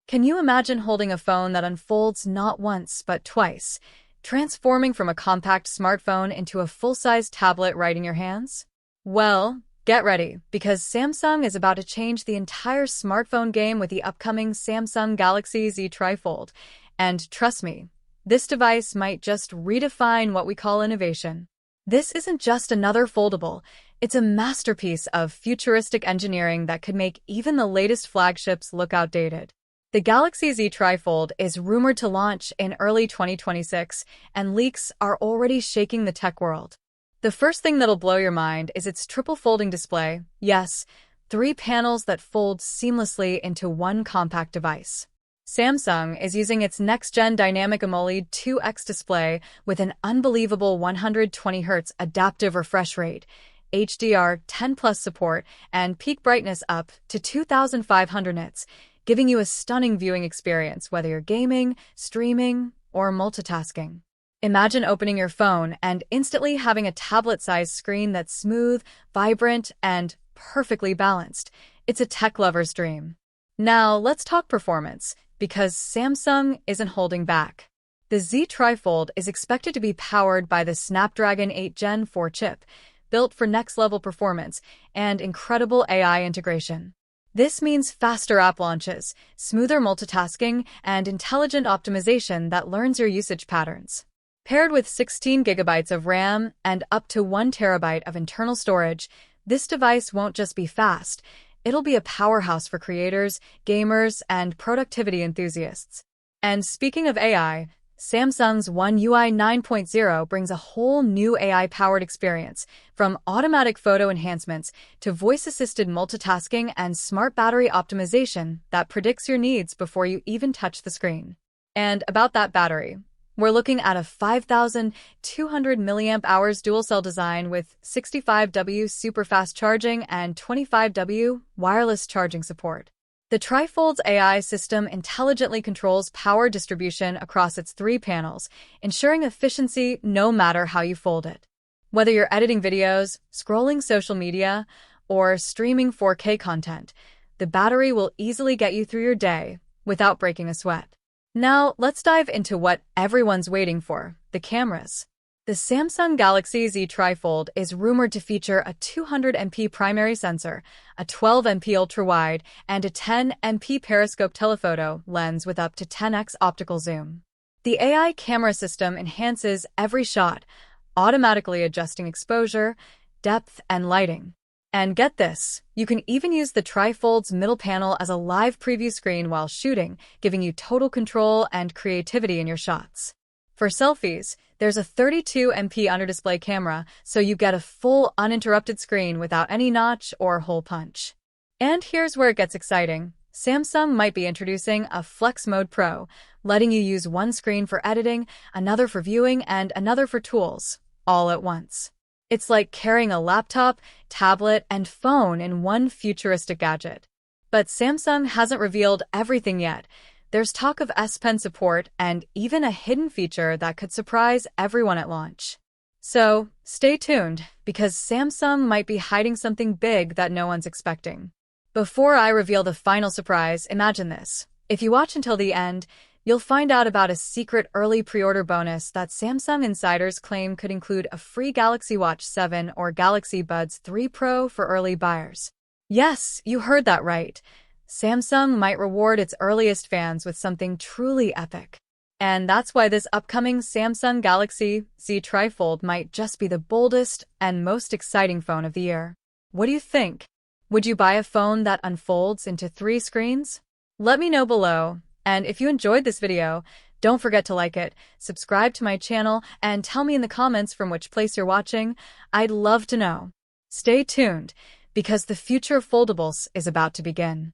Can you imagine holding a phone that unfolds not once but twice, transforming from a compact smartphone into a full-size tablet right in your hands? Well, get ready, because Samsung is about to change the entire smartphone game with the upcoming Samsung Galaxy Z Trifold. And trust me, this device might just redefine what we call innovation. This isn't just another foldable, it's a masterpiece of futuristic engineering that could make even the latest flagships look outdated. The Galaxy Z Trifold is rumored to launch in early 2026, and leaks are already shaking the tech world. The first thing that'll blow your mind is its triple folding display. Yes, 3 panels that fold seamlessly into one compact device. Samsung is using its next-gen Dynamic AMOLED 2X display with an unbelievable 120Hz adaptive refresh rate, HDR10+ support, and peak brightness up to 2500 nits, giving you a stunning viewing experience whether you're gaming, streaming, or multitasking. Imagine opening your phone and instantly having a tablet-sized screen that's smooth, vibrant, and perfectly balanced. It's a tech lover's dream. Now, let's talk performance, because Samsung isn't holding back. The Z Trifold is expected to be powered by the Snapdragon 8 Gen 4 chip, built for next-level performance and incredible AI integration. This means faster app launches, smoother multitasking, and intelligent optimization that learns your usage patterns. Paired with 16 gigabytes of RAM and up to 1 terabyte of internal storage, this device won't just be fast, it'll be a powerhouse for creators, gamers, and productivity enthusiasts. And speaking of AI, Samsung's One UI 9.0 brings a whole new AI-powered experience, from automatic photo enhancements to voice-assisted multitasking and smart battery optimization that predicts your needs before you even touch the screen. And about that battery, we're looking at a 5,200 mAh dual-cell design with 65W super-fast charging and 25W wireless charging support. The Trifold's AI system intelligently controls power distribution across its 3 panels, ensuring efficiency no matter how you fold it. Whether you're editing videos, scrolling social media, or streaming 4K content, the battery will easily get you through your day without breaking a sweat. Now, let's dive into what everyone's waiting for: the cameras. The Samsung Galaxy Z Trifold is rumored to feature a 200MP primary sensor, a 12MP ultra-wide, and a 10MP periscope telephoto lens with up to 10x optical zoom. The AI camera system enhances every shot, automatically adjusting exposure, depth, and lighting. And get this, you can even use the Trifold's middle panel as a live preview screen while shooting, giving you total control and creativity in your shots. For selfies, there's a 32MP under-display camera, so you get a full uninterrupted screen without any notch or hole punch. And here's where it gets exciting. Samsung might be introducing a Flex Mode Pro, letting you use one screen for editing, another for viewing, and another for tools, all at once. It's like carrying a laptop, tablet, and phone in one futuristic gadget. But Samsung hasn't revealed everything yet. There's talk of S Pen support and even a hidden feature that could surprise everyone at launch. So, stay tuned, because Samsung might be hiding something big that no one's expecting. Before I reveal the final surprise, imagine this. If you watch until the end, you'll find out about a secret early pre-order bonus that Samsung insiders claim could include a free Galaxy Watch 7 or Galaxy Buds 3 Pro for early buyers. Yes, you heard that right. Samsung might reward its earliest fans with something truly epic. And that's why this upcoming Samsung Galaxy Z Trifold might just be the boldest and most exciting phone of the year. What do you think? Would you buy a phone that unfolds into 3 screens? Let me know below. And if you enjoyed this video, don't forget to like it, subscribe to my channel, and tell me in the comments from which place you're watching. I'd love to know. Stay tuned, because the future of foldables is about to begin.